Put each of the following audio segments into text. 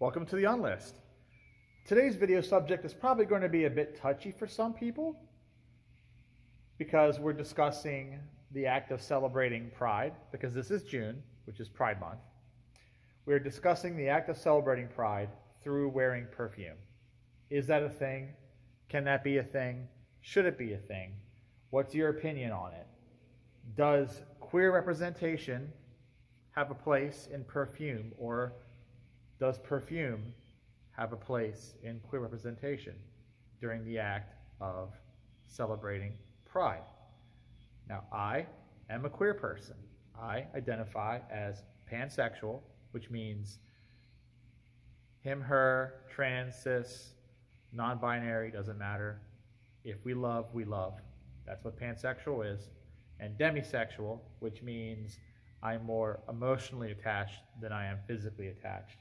Welcome to the Unlist. Today's video subject is probably going to be a bit touchy for some people because we're discussing the act of celebrating Pride, because this is June, which is Pride Month. We're discussing the act of celebrating Pride through wearing perfume. Is that a thing? Can that be a thing? Should it be a thing? What's your opinion on it? Does queer representation have a place in perfume, or does perfume have a place in queer representation during the act of celebrating Pride? Now, I am a queer person. I identify as pansexual, which means him, her, trans, cis, non-binary, doesn't matter. If we love, we love. That's what pansexual is. And demisexual, which means I'm more emotionally attached than I am physically attached.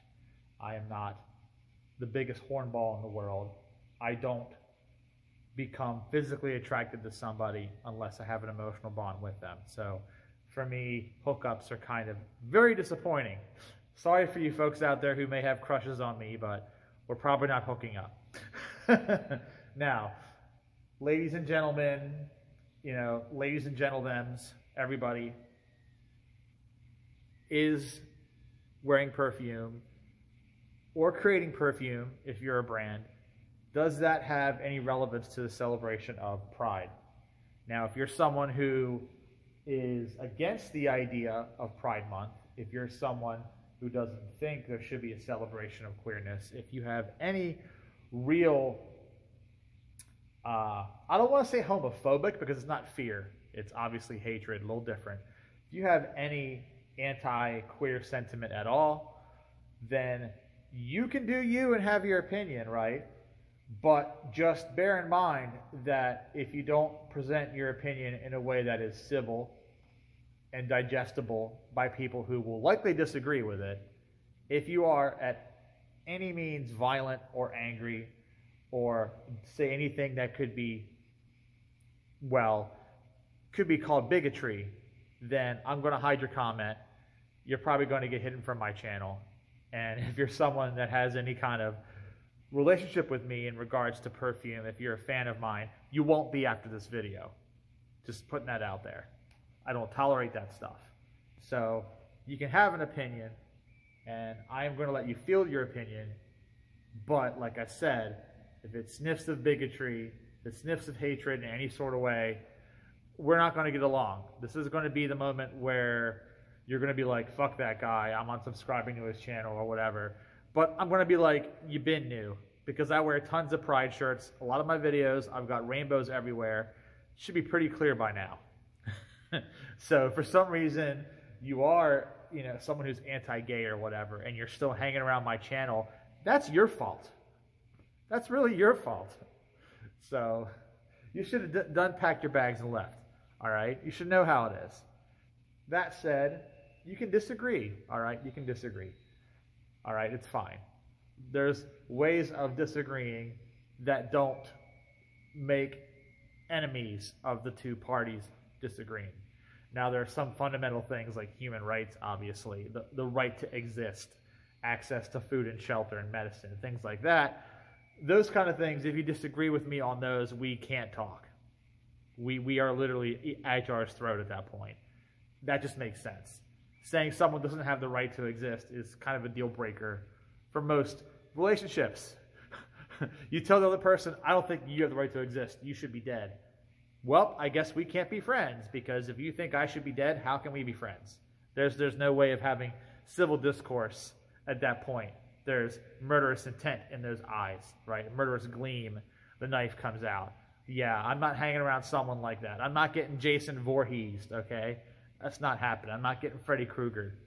I am not the biggest hornball in the world. I don't become physically attracted to somebody unless I have an emotional bond with them. So for me, hookups are kind of very disappointing. Sorry for you folks out there who may have crushes on me, but we're probably not hooking up. Now, ladies and gentlemen, ladies and gentlethems, everybody, is wearing perfume or creating perfume, if you're a brand, does that have any relevance to the celebration of Pride? Now, if you're someone who is against the idea of Pride Month, if you're someone who doesn't think there should be a celebration of queerness, if you have any real, I don't want to say homophobic because it's not fear, it's obviously hatred, a little different. If you have any anti-queer sentiment at all, then you can do you and have your opinion, right? But just bear in mind that if you don't present your opinion in a way that is civil and digestible by people who will likely disagree with it, if you are at any means violent or angry or say anything that could be called bigotry, then I'm going to hide your comment. You're probably going to get hidden from my channel. And if you're someone that has any kind of relationship with me in regards to perfume, if you're a fan of mine, you won't be after this video. Just putting that out there. I don't tolerate that stuff. So you can have an opinion, and I am going to let you feel your opinion. But like I said, if it sniffs of bigotry, if it sniffs of hatred in any sort of way, we're not going to get along. This is going to be the moment where you're going to be like, fuck that guy, I'm unsubscribing to his channel or whatever. But I'm going to be like, you been new, because I wear tons of Pride shirts. A lot of my videos, I've got rainbows everywhere. Should be pretty clear by now. So for some reason, you are, someone who's anti-gay or whatever, and you're still hanging around my channel, that's your fault. That's really your fault. So you should have done packed your bags and left, all right? You should know how it is. That said, you can disagree, all right? You can disagree. All right, it's fine. There's ways of disagreeing that don't make enemies of the two parties disagreeing. Now, there are some fundamental things like human rights, obviously, the right to exist, access to food and shelter and medicine, things like that. Those kind of things, if you disagree with me on those, we can't talk. We are literally at each other's throat at that point. That just makes sense. Saying someone doesn't have the right to exist is kind of a deal breaker for most relationships. You tell the other person, I don't think you have the right to exist. You should be dead. Well, I guess we can't be friends, because if you think I should be dead, how can we be friends? There's no way of having civil discourse at that point. There's murderous intent in those eyes, right? Murderous gleam. The knife comes out. Yeah, I'm not hanging around someone like that. I'm not getting Jason Voorhees, okay? That's not happening. I'm not getting Freddy Krueger,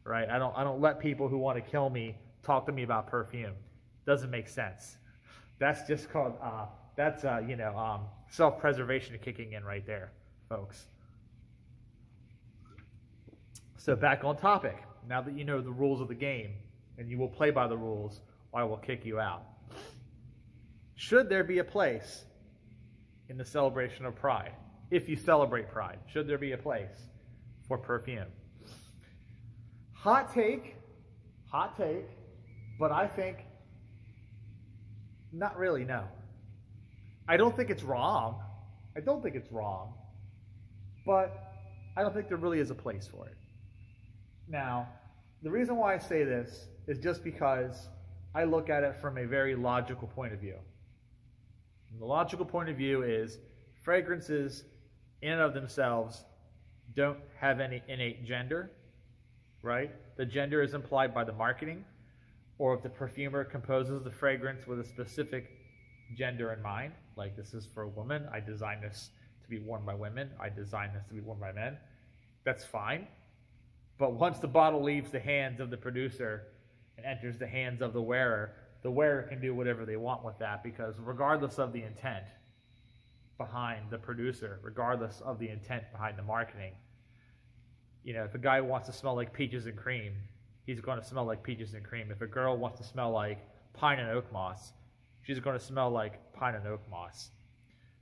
right? I don't let people who want to kill me talk to me about perfume. Doesn't make sense. That's just called self-preservation kicking in right there, folks. So back on topic. Now that you know the rules of the game and you will play by the rules, or I will kick you out. Should there be a place in the celebration of Pride? If you celebrate Pride, should there be a place for perfume? Hot take, But I think, not really, no. I don't think it's wrong. I don't think it's wrong. But I don't think there really is a place for it. Now, the reason why I say this is just because I look at it from a very logical point of view. And the logical point of view is fragrances in and of themselves don't have any innate gender, right? The gender is implied by the marketing, or if the perfumer composes the fragrance with a specific gender in mind, like this is for a woman, I design this to be worn by women, I design this to be worn by men, that's fine. But once the bottle leaves the hands of the producer and enters the hands of the wearer can do whatever they want with that, because regardless of the intent behind the producer, regardless of the intent behind the marketing, you know, if a guy wants to smell like peaches and cream, he's going to smell like peaches and cream. If a girl wants to smell like pine and oak moss, she's going to smell like pine and oak moss.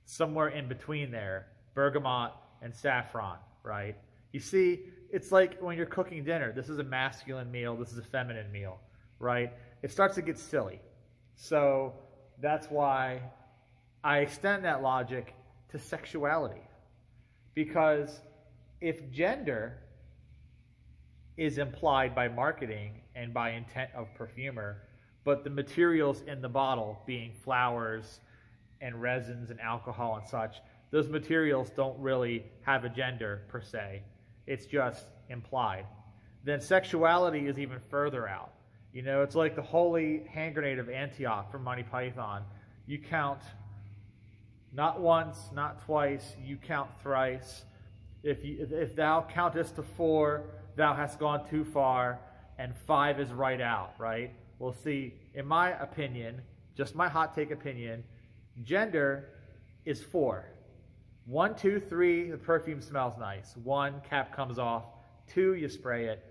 Somewhere in between there, bergamot and saffron, right? You see, it's like when you're cooking dinner. This is a masculine meal, this is a feminine meal, right? It starts to get silly. So that's why I extend that logic to sexuality. Because if gender is implied by marketing and by intent of perfumer, but the materials in the bottle being flowers and resins and alcohol and such, those materials don't really have a gender per se. It's just implied. Then sexuality is even further out. You know, it's like the holy hand grenade of Antioch from Monty Python. You count not once, not twice, you count thrice. If thou countest to 4, thou hast gone too far, and 5 is right out, right? Well, see, in my opinion, just my hot take opinion, gender is 4. 1, 2, 3, the perfume smells nice. 1, cap comes off. 2, you spray it.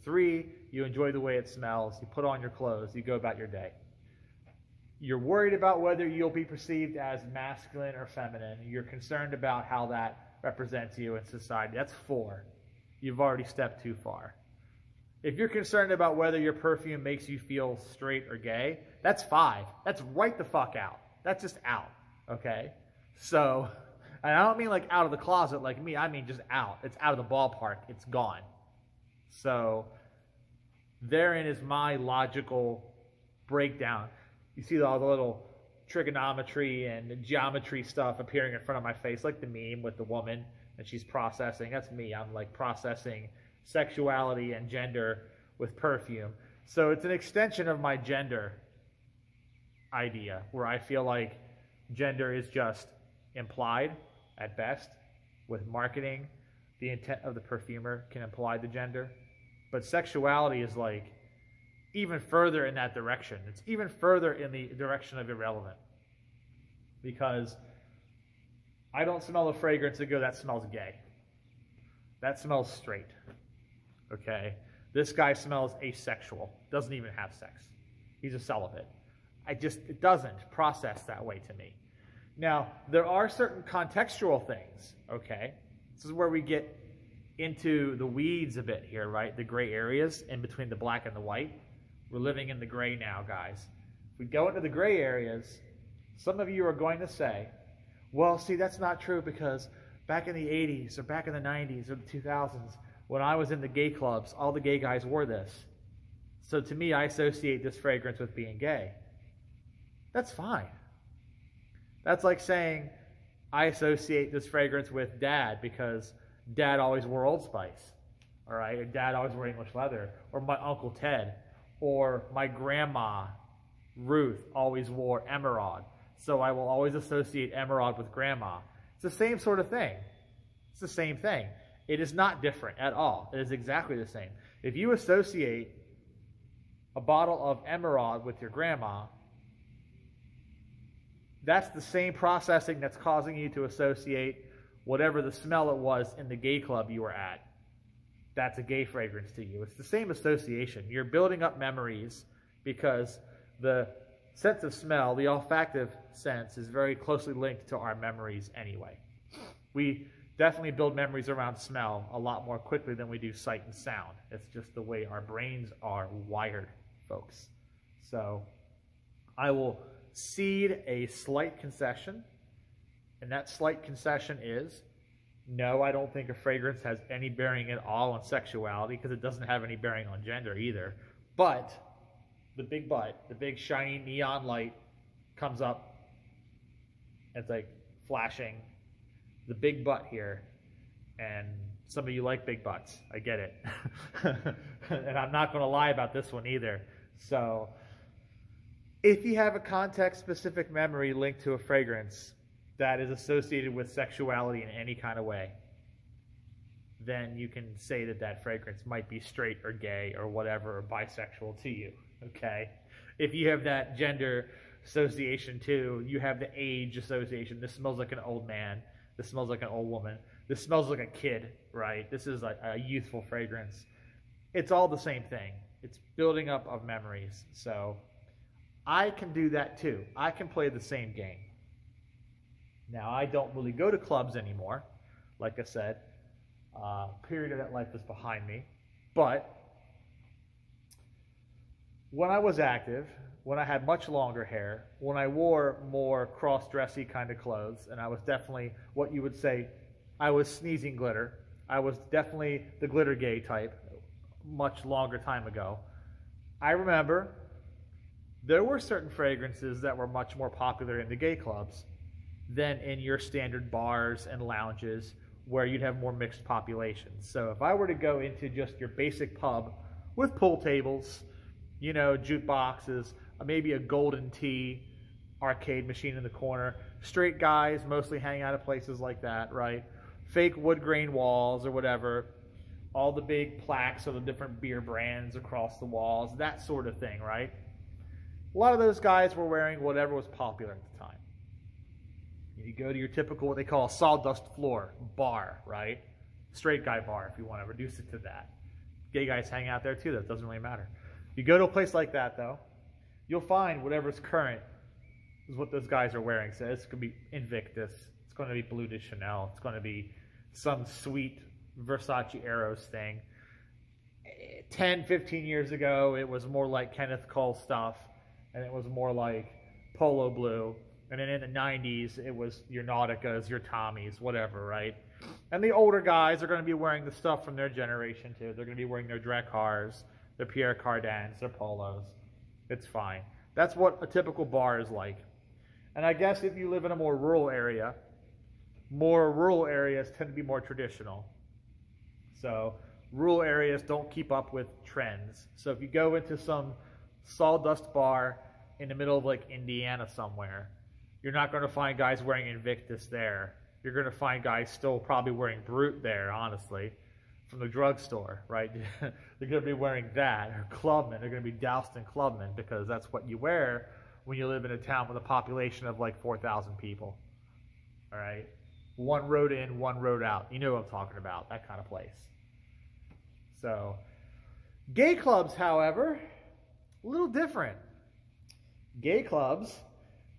3, you enjoy the way it smells. You put on your clothes. You go about your day. You're worried about whether you'll be perceived as masculine or feminine. You're concerned about how that represents you in society. That's 4. You've already stepped too far. If you're concerned about whether your perfume makes you feel straight or gay, that's 5. That's right the fuck out. That's just out, okay? So, and I don't mean like out of the closet like me. I mean just out. It's out of the ballpark. It's gone. So, therein is my logical breakdown. You see all the little trigonometry and geometry stuff appearing in front of my face, like the meme with the woman, and she's processing. That's me. I'm like processing sexuality and gender with perfume. So it's an extension of my gender idea, where I feel like gender is just implied at best. With marketing, the intent of the perfumer can imply the gender. But sexuality is like even further in that direction. It's even further in the direction of irrelevant. Because I don't smell a fragrance and go, that smells gay. That smells straight. Okay? This guy smells asexual. Doesn't even have sex. He's a celibate. It doesn't process that way to me. Now, there are certain contextual things, okay? This is where we get into the weeds a bit here, right? The gray areas in between the black and the white. We're living in the gray now, guys. If we go into the gray areas, some of you are going to say, well, see, that's not true because back in the 80s or back in the 90s or the 2000s, when I was in the gay clubs, all the gay guys wore this. So to me, I associate this fragrance with being gay. That's fine. That's like saying I associate this fragrance with Dad because Dad always wore Old Spice, all right? Or Dad always wore English leather, or my Uncle Ted, or my grandma Ruth always wore Emerald, so I will always associate Emerald with Grandma. It's the same sort of thing. It's the same thing. It is not different at all. It is exactly the same. If you associate a bottle of Emerald with your grandma, that's the same processing that's causing you to associate whatever the smell it was in the gay club you were at. That's a gay fragrance to you. It's the same association. You're building up memories because the sense of smell, the olfactive sense, is very closely linked to our memories anyway. We definitely build memories around smell a lot more quickly than we do sight and sound. It's just the way our brains are wired, folks. So I will cede a slight concession, and that slight concession is, no, I don't think a fragrance has any bearing at all on sexuality, because it doesn't have any bearing on gender either. But, the big shiny neon light comes up, it's like flashing, the big butt here, and some of you like big butts, I get it. And I'm not going to lie about this one either. So, if you have a context-specific memory linked to a fragrance that is associated with sexuality in any kind of way, then you can say that that fragrance might be straight or gay or whatever, or bisexual to you, okay? If you have that gender association too, you have the age association. This smells like an old man. This smells like an old woman. This smells like a kid, right? This is like a youthful fragrance. It's all the same thing. It's building up of memories. So I can do that too. I can play the same game. Now, I don't really go to clubs anymore. Like I said, period of that life is behind me. But when I was active, when I had much longer hair, when I wore more cross-dressy kind of clothes, and I was definitely what you would say, I was sneezing glitter. I was definitely the glitter gay type much longer time ago. I remember there were certain fragrances that were much more popular in the gay clubs than in your standard bars and lounges where you'd have more mixed populations. So if I were to go into just your basic pub with pool tables, you know, jukeboxes, maybe a golden tea arcade machine in the corner, straight guys mostly hang out at places like that, right? Fake wood grain walls or whatever, all the big plaques of the different beer brands across the walls, that sort of thing, right? A lot of those guys were wearing whatever was popular at the time. You go to your typical, what they call a sawdust floor bar, right? Straight guy bar, if you want to reduce it to that. Gay guys hang out there too, that doesn't really matter. You go to a place like that though, you'll find whatever's current is what those guys are wearing. So it's going to be Invictus, it's going to be Bleu de Chanel, it's going to be some sweet Versace Eros thing. 10, 15 years ago, it was more like Kenneth Cole stuff, and it was more like Polo Blue. And then in the 90s, it was your Nauticas, your Tommies, whatever, right? And the older guys are going to be wearing the stuff from their generation, too. They're going to be wearing their Dracars, their Pierre Cardins, their Polos. It's fine. That's what a typical bar is like. And I guess if you live in a more rural areas tend to be more traditional. So rural areas don't keep up with trends. So if you go into some sawdust bar in the middle of like Indiana somewhere, you're not going to find guys wearing Invictus there. You're going to find guys still probably wearing Brute there, honestly, from the drugstore, right? They're going to be wearing that, or Clubman. They're going to be doused in Clubman because that's what you wear when you live in a town with a population of like 4,000 people, all right? One road in, one road out. You know what I'm talking about, that kind of place. So, gay clubs, however, a little different. Gay clubs,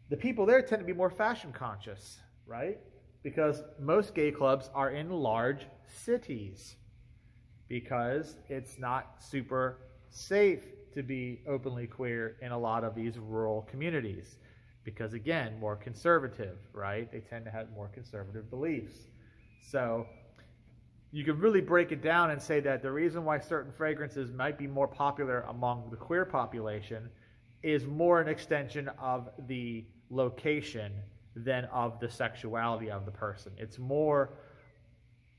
the people there tend to be more fashion conscious, right? Because most gay clubs are in large cities. Because it's not super safe to be openly queer in a lot of these rural communities. Because again, more conservative, right? They tend to have more conservative beliefs. So you can really break it down and say that the reason why certain fragrances might be more popular among the queer population is more an extension of the location than of the sexuality of the person. It's more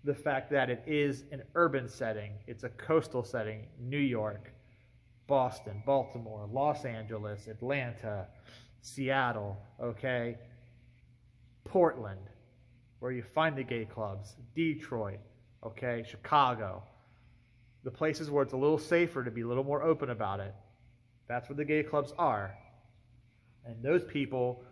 the fact that it is an urban setting, it's a coastal setting, New York, Boston, Baltimore, Los Angeles, Atlanta, Seattle, okay, Portland, where you find the gay clubs, Detroit, okay, Chicago, the places where it's a little safer to be a little more open about it. That's where the gay clubs are. And those people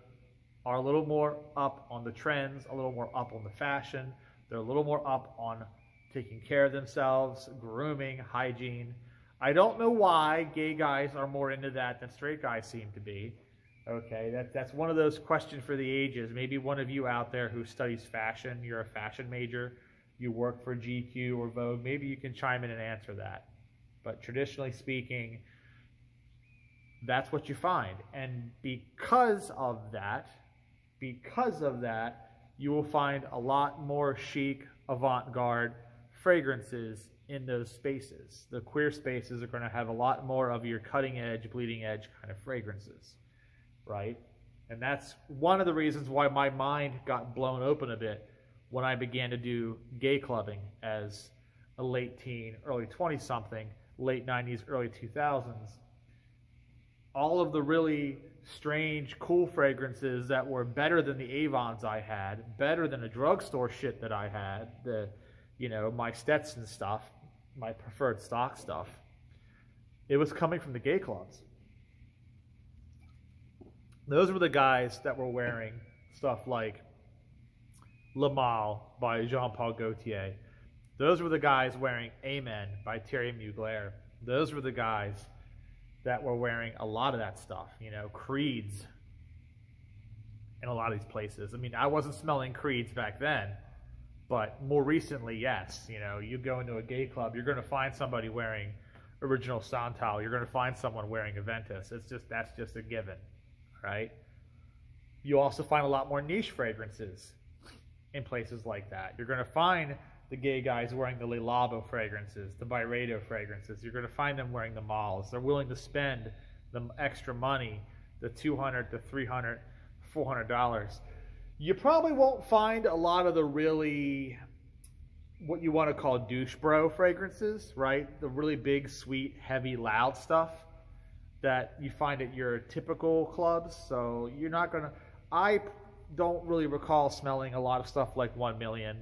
are a little more up on the trends, a little more up on the fashion. They're a little more up on taking care of themselves, grooming, hygiene. I don't know why gay guys are more into that than straight guys seem to be. Okay, that's one of those questions for the ages. Maybe one of you out there who studies fashion, you're a fashion major, you work for GQ or Vogue, maybe you can chime in and answer that. But traditionally speaking, That's what you find. And because of that, you will find a lot more chic, avant-garde fragrances in those spaces. The queer spaces are going to have a lot more of your cutting edge, bleeding edge kind of fragrances, right? And that's one of the reasons why my mind got blown open a bit when I began to do gay clubbing as a late teen, early 20-something, late 90s, early 2000s. All of the really strange, cool fragrances that were better than the Avons I had, better than the drugstore shit that I had, my Stetson stuff, my preferred stock stuff, it was coming from the gay clubs. Those were the guys that were wearing stuff like Le Mal by Jean-Paul Gaultier. Those were the guys wearing Amen by Thierry Mugler. Those were the guys that were wearing a lot of that stuff, Creeds in a lot of these places. I mean, I wasn't smelling Creeds back then, but more recently, yes. You go into a gay club, you're going to find somebody wearing Original Santal. You're going to find someone wearing Aventus. That's just a given, right? You also find a lot more niche fragrances in places like that. You're going to find the gay guys wearing the Le Labo fragrances, the Byredo fragrances. You're going to find them wearing the Mals. They're willing to spend the extra money, the $200, the $300, $400. You probably won't find a lot of the really, what you want to call douche bro fragrances, right? The really big, sweet, heavy, loud stuff that you find at your typical clubs. So you're not going to, I don't really recall smelling a lot of stuff like 1 Million,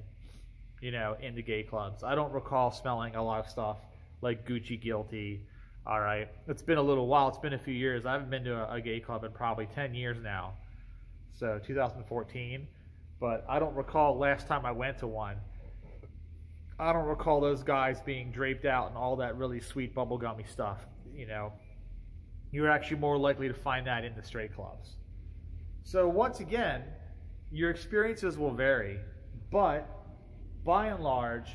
in the gay clubs. I don't recall smelling a lot of stuff like Gucci Guilty. All right. It's been a little while. It's been a few years. I haven't been to a gay club in probably 10 years now. So 2014. But I don't recall last time I went to one. I don't recall those guys being draped out in all that really sweet bubblegummy stuff. You're actually more likely to find that in the straight clubs. So once again, your experiences will vary, but by and large,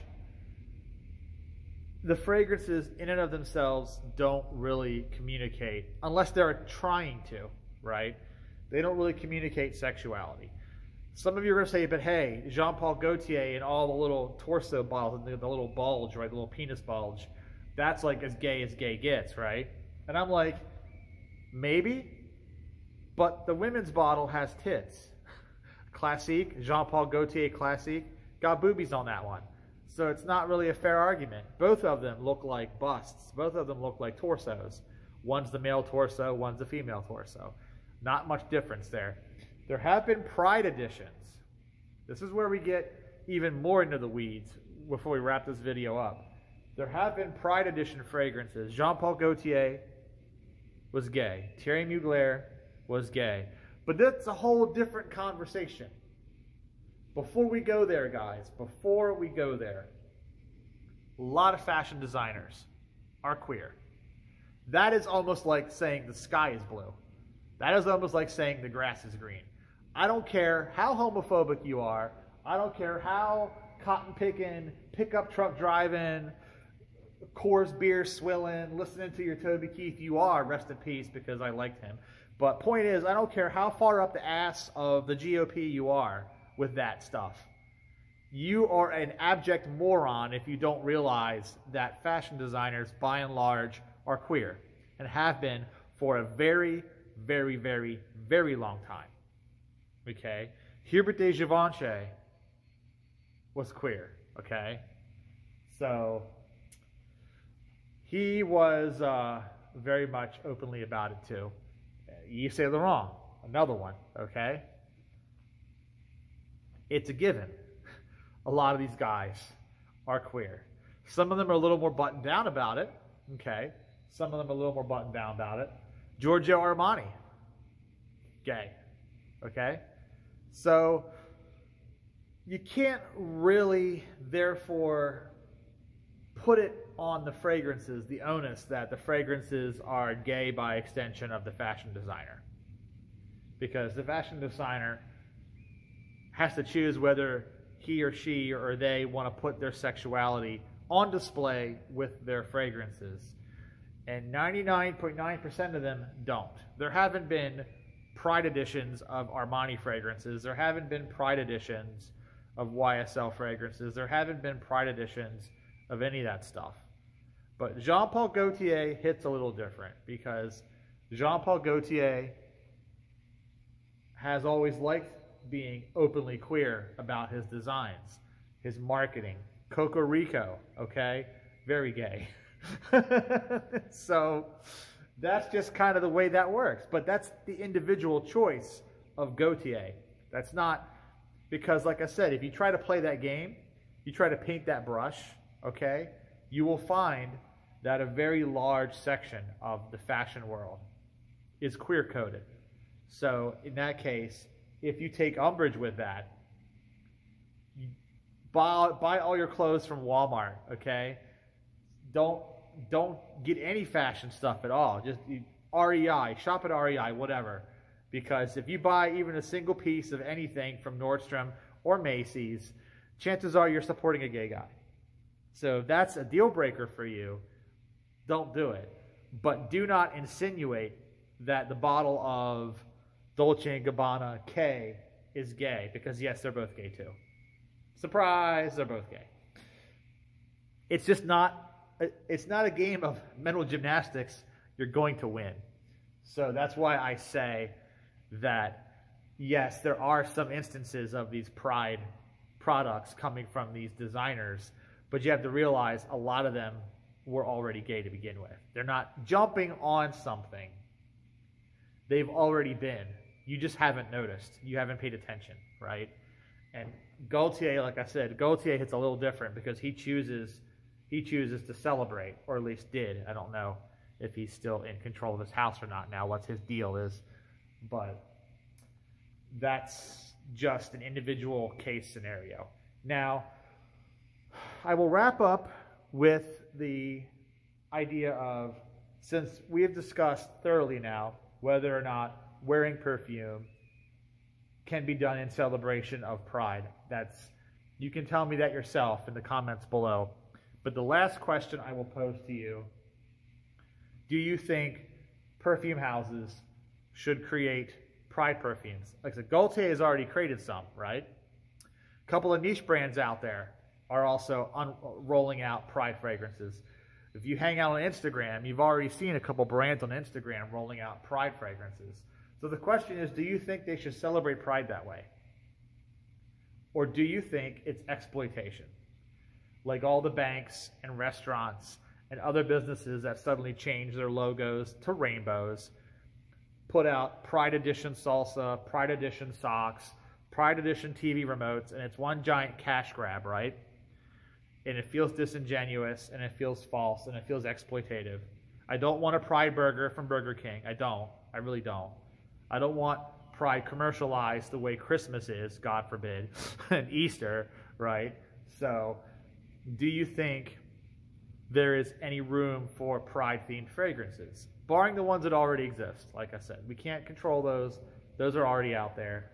the fragrances in and of themselves don't really communicate, unless they're trying to, right? They don't really communicate sexuality. Some of you are going to say, but hey, Jean-Paul Gaultier and all the little torso balls, and the little bulge, right, the little penis bulge, that's like as gay gets, right? And I'm like, maybe, but the women's bottle has tits. Classique, Jean-Paul Gaultier Classique, got boobies on that one. So it's not really a fair argument. Both of them look like busts. Both of them look like torsos. One's the male torso, one's the female torso. Not much difference there. There have been Pride editions. This is where we get even more into the weeds before we wrap this video up. There have been Pride edition fragrances. Jean-Paul Gaultier was gay. Thierry Mugler was gay. But that's a whole different conversation. Before we go there, guys, before we go there, a lot of fashion designers are queer. That is almost like saying the sky is blue. That is almost like saying the grass is green. I don't care how homophobic you are. I don't care how cotton picking, pickup truck driving, Coors beer swilling, listening to your Toby Keith you are, rest in peace because I liked him. But point is, I don't care how far up the ass of the GOP you are with that stuff. You are an abject moron if you don't realize that fashion designers, by and large, are queer and have been for a very, very, very, very long time. Okay? Hubert de Givenchy was queer. Okay? So he was very much openly about it too. Yves Saint Laurent, another one. Okay? It's a given. A lot of these guys are queer. Some of them are a little more buttoned down about it. Okay? Some of them are a little more buttoned down about it. Giorgio Armani, gay. Okay? So you can't really, therefore, put it on the fragrances, the onus that the fragrances are gay by extension of the fashion designer. Because the fashion designer has to choose whether he or she or they want to put their sexuality on display with their fragrances. And 99.9% of them don't. There haven't been Pride editions of Armani fragrances. There haven't been Pride editions of YSL fragrances. There haven't been Pride editions of any of that stuff. But Jean-Paul Gaultier hits a little different because Jean-Paul Gaultier has always liked being openly queer about his designs, his marketing. Coco Rico, okay? Very gay. So that's just kind of the way that works. But that's the individual choice of Gaultier. That's not, because like I said, if you try to play that game, you try to paint that brush, okay, you will find that a very large section of the fashion world is queer coded. So in that case, if you take umbrage with that, buy all your clothes from Walmart, okay? Don't get any fashion stuff at all. Just REI, shop at REI, whatever. Because if you buy even a single piece of anything from Nordstrom or Macy's, chances are you're supporting a gay guy. So if that's a deal breaker for you, don't do it. But do not insinuate that the bottle of Dolce & Gabbana K is gay, because yes, they're both gay too. Surprise, they're both gay. It's just not, it's not a game of mental gymnastics you're going to win. So that's why I say that, yes, there are some instances of these Pride products coming from these designers, but you have to realize a lot of them were already gay to begin with. They're not jumping on something. They've already been. You just haven't noticed. You haven't paid attention, right? And Gaultier, like I said, Gaultier hits a little different because he chooses to celebrate, or at least did. I don't know if he's still in control of his house or not now, what his deal is. But that's just an individual case scenario. Now, I will wrap up with the idea of, since we have discussed thoroughly now whether or not wearing perfume can be done in celebration of Pride. You can tell me that yourself in the comments below. But the last question I will pose to you, do you think perfume houses should create Pride perfumes? Like I said, Gaultier has already created some, right? A couple of niche brands out there are also rolling out Pride fragrances. If you hang out on Instagram, you've already seen a couple brands on Instagram rolling out Pride fragrances. So the question is, do you think they should celebrate Pride that way? Or do you think it's exploitation? Like all the banks and restaurants and other businesses that suddenly change their logos to rainbows, put out Pride Edition salsa, Pride Edition socks, Pride Edition TV remotes, and it's one giant cash grab, right? And it feels disingenuous, and it feels false, and it feels exploitative. I don't want a Pride burger from Burger King. I don't. I really don't. I don't want Pride commercialized the way Christmas is, God forbid, and Easter, right? So, do you think there is any room for Pride-themed fragrances? Barring the ones that already exist, like I said. We can't control those. Those are already out there.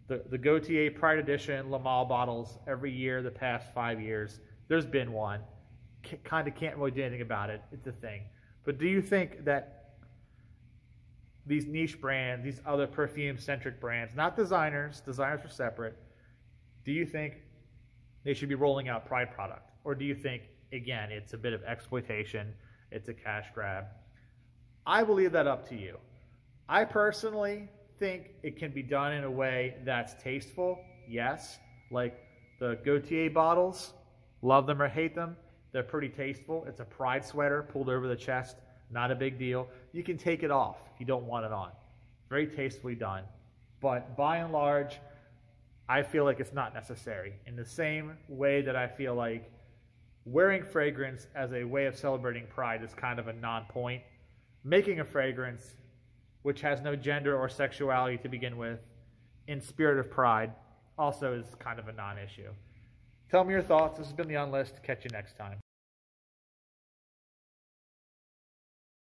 The Gaultier Pride Edition Le Male bottles every year the past 5 years, there's been one. Kind of can't really do anything about it. It's a thing. But do you think that these niche brands, these other perfume-centric brands, not designers are separate, do you think they should be rolling out Pride product? Or do you think, again, it's a bit of exploitation, it's a cash grab? I will leave that up to you. I personally think it can be done in a way that's tasteful, yes. Like the Gaultier bottles, love them or hate them, they're pretty tasteful. It's a Pride sweater pulled over the chest, not a big deal. You can take it off if you don't want it on. Very tastefully done. But by and large, I feel like it's not necessary. In the same way that I feel like wearing fragrance as a way of celebrating Pride is kind of a non-point. Making a fragrance which has no gender or sexuality to begin with in spirit of Pride also is kind of a non-issue. Tell me your thoughts. This has been The Unlist. Catch you next time.